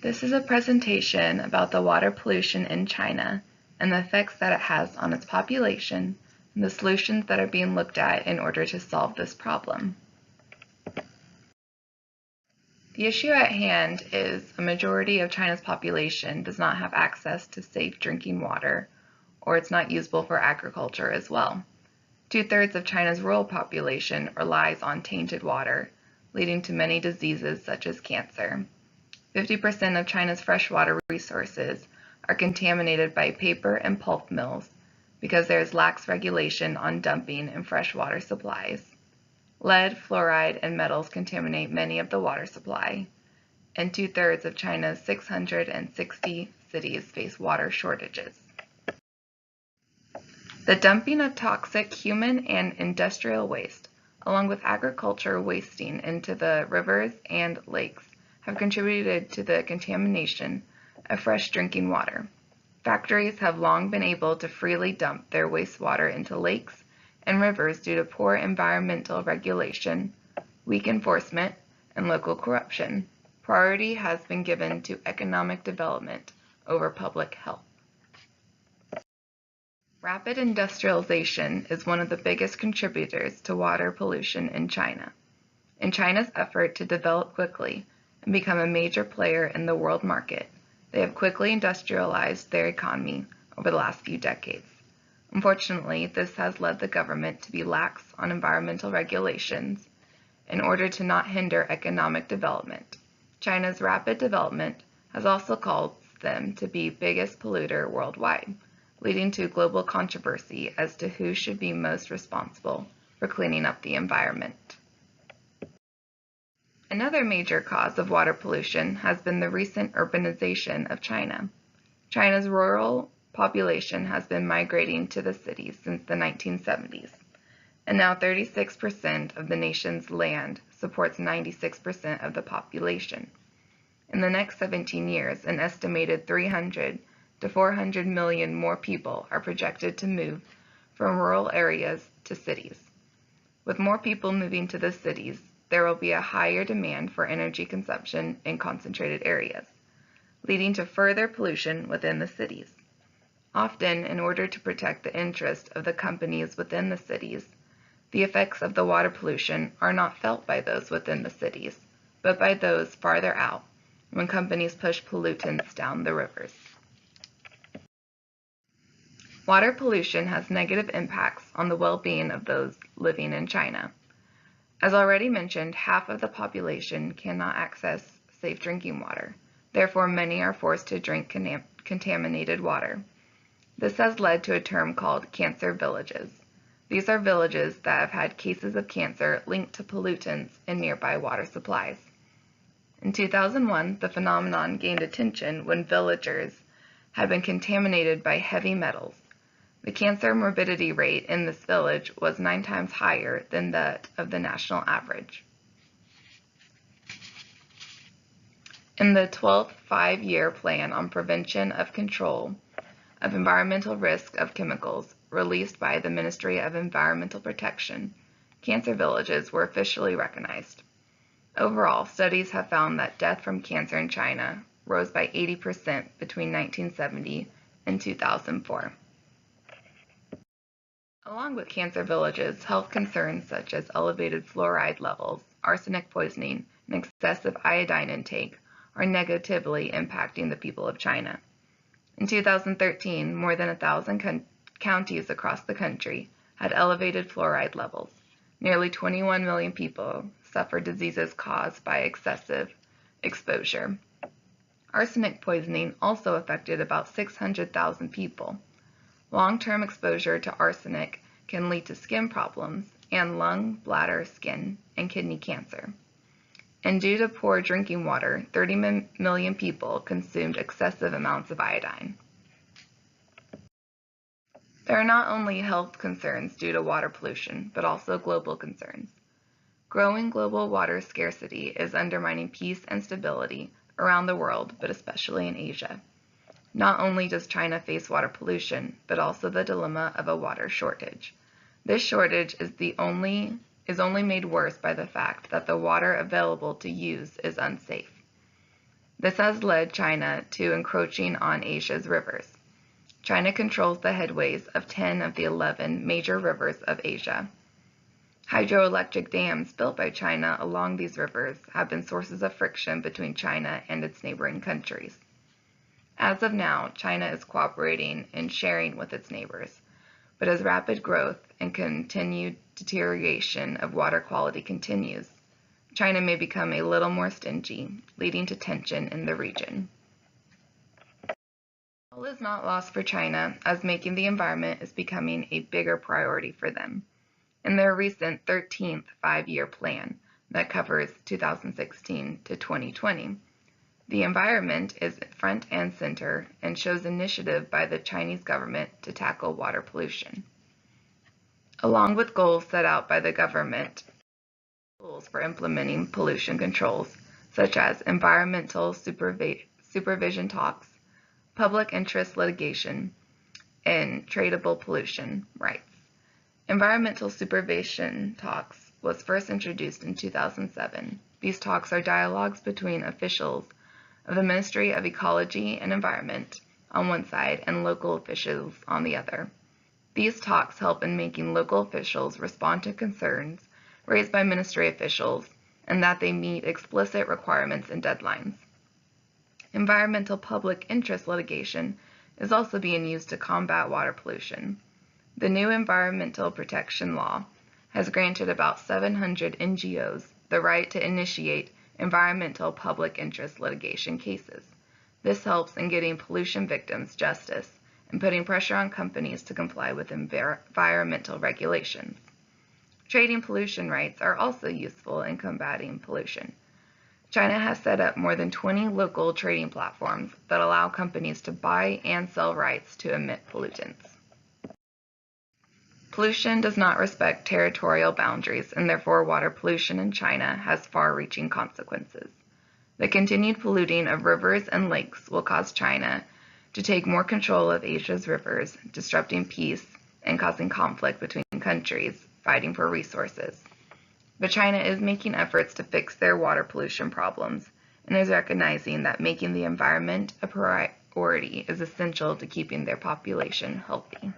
This is a presentation about the water pollution in China and the effects that it has on its population and the solutions that are being looked at in order to solve this problem. The issue at hand is a majority of China's population does not have access to safe drinking water, or it's not usable for agriculture as well. 2/3 of China's rural population relies on tainted water, leading to many diseases such as cancer. 50% of China's freshwater resources are contaminated by paper and pulp mills because there is lax regulation on dumping and freshwater supplies. Lead, fluoride, and metals contaminate many of the water supply, and 2/3 of China's 660 cities face water shortages. The dumping of toxic human and industrial waste, along with agriculture wasting into the rivers and lakes, have contributed to the contamination of fresh drinking water. Factories have long been able to freely dump their wastewater into lakes and rivers due to poor environmental regulation, weak enforcement, and local corruption. Priority has been given to economic development over public health. Rapid industrialization is one of the biggest contributors to water pollution in China. In China's effort to develop quickly and become a major player in the world market, they have quickly industrialized their economy over the last few decades. Unfortunately, this has led the government to be lax on environmental regulations in order to not hinder economic development. China's rapid development has also caused them to be biggest polluter worldwide, leading to global controversy as to who should be most responsible for cleaning up the environment. Another major cause of water pollution has been the recent urbanization of China. China's rural population has been migrating to the cities since the 1970s, and now 36% of the nation's land supports 96% of the population. In the next 17 years, an estimated 300 to 400 million more people are projected to move from rural areas to cities. With more people moving to the cities, there will be a higher demand for energy consumption in concentrated areas, leading to further pollution within the cities. Often, in order to protect the interest of the companies within the cities, the effects of the water pollution are not felt by those within the cities, but by those farther out when companies push pollutants down the rivers. Water pollution has negative impacts on the well-being of those living in China. As already mentioned, half of the population cannot access safe drinking water. Therefore, many are forced to drink contaminated water. This has led to a term called cancer villages. These are villages that have had cases of cancer linked to pollutants in nearby water supplies. In 2001, the phenomenon gained attention when villagers had been contaminated by heavy metals. The cancer morbidity rate in this village was 9 times higher than that of the national average. In the 12th five-year plan on prevention of control of environmental risk of chemicals released by the Ministry of Environmental Protection, cancer villages were officially recognized. Overall, studies have found that death from cancer in China rose by 80% between 1970 and 2004. Along with cancer villages, health concerns such as elevated fluoride levels, arsenic poisoning, and excessive iodine intake are negatively impacting the people of China. In 2013, more than 1,000 counties across the country had elevated fluoride levels. Nearly 21 million people suffered diseases caused by excessive exposure. Arsenic poisoning also affected about 600,000 people. Long-term exposure to arsenic can lead to skin problems and lung, bladder, skin, and kidney cancer. And due to poor drinking water, 30 million people consumed excessive amounts of iodine. There are not only health concerns due to water pollution, but also global concerns. Growing global water scarcity is undermining peace and stability around the world, but especially in Asia. Not only does China face water pollution, but also the dilemma of a water shortage. This shortage is only made worse by the fact that the water available to use is unsafe. This has led China to encroaching on Asia's rivers. China controls the headways of 10 of the 11 major rivers of Asia. Hydroelectric dams built by China along these rivers have been sources of friction between China and its neighboring countries. As of now, China is cooperating and sharing with its neighbors, but as rapid growth and continued deterioration of water quality continues, China may become a little more stingy, leading to tension in the region. All is not lost for China, as making the environment is becoming a bigger priority for them. In their recent 13th five-year plan that covers 2016 to 2020, the environment is front and center and shows initiative by the Chinese government to tackle water pollution. Along with goals set out by the government, tools for implementing pollution controls, such as environmental supervision talks, public interest litigation, and tradable pollution rights. Environmental supervision talks was first introduced in 2007. These talks are dialogues between officials of the Ministry of Ecology and Environment on one side and local officials on the other. These talks help in making local officials respond to concerns raised by ministry officials and that they meet explicit requirements and deadlines. Environmental public interest litigation is also being used to combat water pollution. The new Environmental Protection Law has granted about 700 NGOs the right to initiate environmental public interest litigation cases. This helps in getting pollution victims justice and putting pressure on companies to comply with environmental regulations. Trading pollution rights are also useful in combating pollution. China has set up more than 20 local trading platforms that allow companies to buy and sell rights to emit pollutants. Pollution does not respect territorial boundaries, and therefore water pollution in China has far-reaching consequences. The continued polluting of rivers and lakes will cause China to take more control of Asia's rivers, disrupting peace and causing conflict between countries fighting for resources. But China is making efforts to fix their water pollution problems and is recognizing that making the environment a priority is essential to keeping their population healthy.